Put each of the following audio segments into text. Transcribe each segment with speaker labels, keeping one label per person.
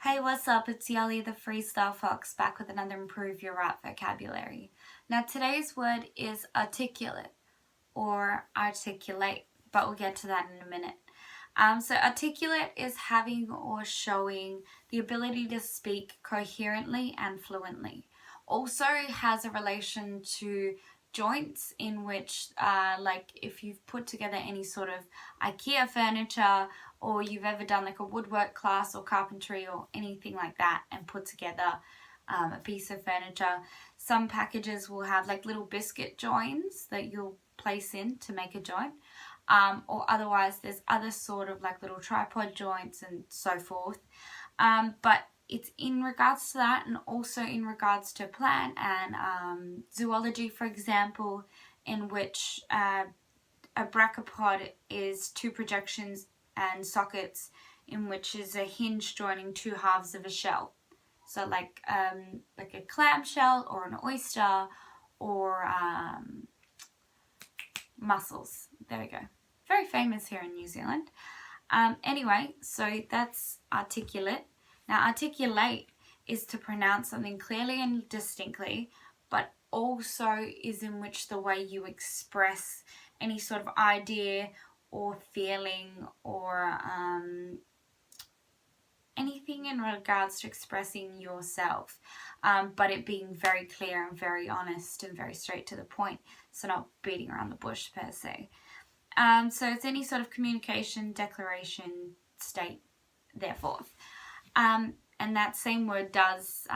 Speaker 1: Hey, what's up? It's Yully, the Freestyle Fox, back with another Improve Your Rap vocabulary. Now, today's word is articulate or articulate, but we'll get to that in a minute. So articulate is having or showing the ability to speak coherently and fluently. Also has a relation to joints, in which like if you've put together any sort of IKEA furniture, or you've ever done like a woodwork class or carpentry or anything like that and put together a piece of furniture, some packages will have like little biscuit joins that you'll place in to make a joint, or otherwise there's other sort of like little tripod joints and so forth, but it's in regards to that, and also in regards to plant and zoology, for example, in which a brachipod is two projections and sockets, in which is a hinge joining two halves of a shell. So like a clam shell or an oyster or mussels. There we go. Very famous here in New Zealand. Anyway, so that's articulate. Now, articulate is to pronounce something clearly and distinctly, but also is in which the way you express any sort of idea or feeling or anything in regards to expressing yourself, but it being very clear and very honest and very straight to the point, so not beating around the bush per se. So it's any sort of communication, declaration, state, therefore. And that same word does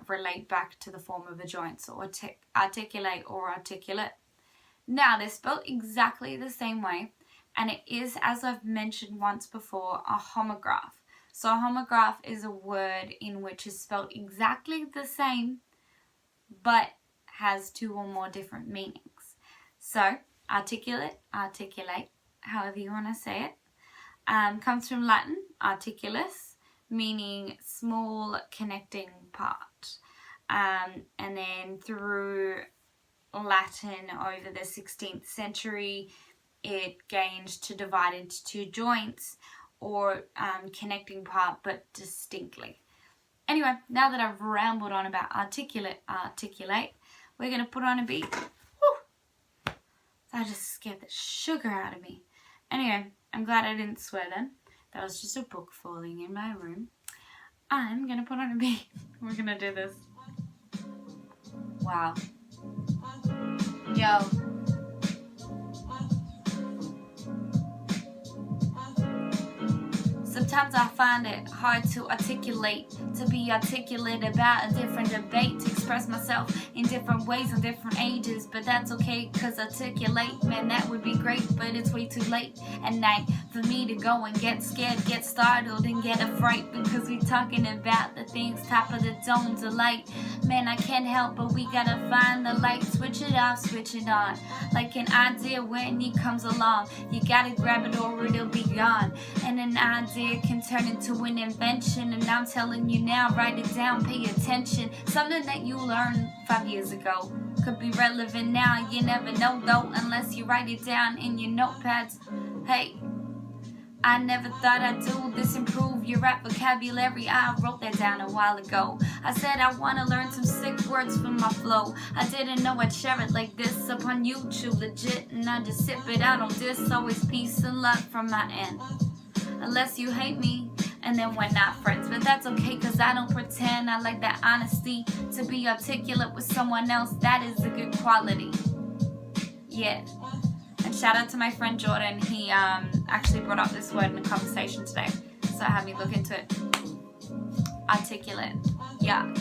Speaker 1: relate back to the form of a joint, so articulate or articulate. Now, they're spelled exactly the same way, and it is, as I've mentioned once before, a homograph. So a homograph is a word in which is spelled exactly the same, but has two or more different meanings. So articulate, articulate, however you want to say it, comes from Latin, articulus, meaning small connecting part. And then through Latin over the 16th century, it gained to divide into two joints, or connecting part but distinctly. Anyway, now that I've rambled on about articulate, articulate, we're going to put on a beat. Woo! That just scared the sugar out of me. Anyway, I'm glad I didn't swear then. That was just a book falling in my room. I'm going to put on a beat. We're going to do this. Wow. Yo. Sometimes I find it hard to articulate, to be articulate about a different debate, to express myself in different ways in different ages, but that's okay, cause articulate, man, that would be great, but it's way too late at night for me to go and get scared, get startled and get a fright, because we talking about the things top of the dome to light. Man, I can't help, but we gotta find the light, switch it off, switch it on, like an idea when it comes along, you gotta grab it or it'll be gone, and an idea can turn into an invention, and I'm telling you now, write it down, pay attention. Something that you learned 5 years ago could be relevant now, you never know though, unless you write it down in your notepads. Hey, I never thought I'd do this, improve your rap vocabulary. I wrote that down a while ago. I said I want to learn some sick words from my flow. I didn't know I'd share it like this up on YouTube, legit, and I just sip it out on this. Always peace and love from my end. Unless you hate me, and then we're not friends. But that's okay, cause I don't pretend. I like that honesty, to be articulate with someone else, that is a good quality. Yeah. And shout out to my friend Jordan. He actually brought up this word in a conversation today, so I had me look into it. Articulate. Yeah.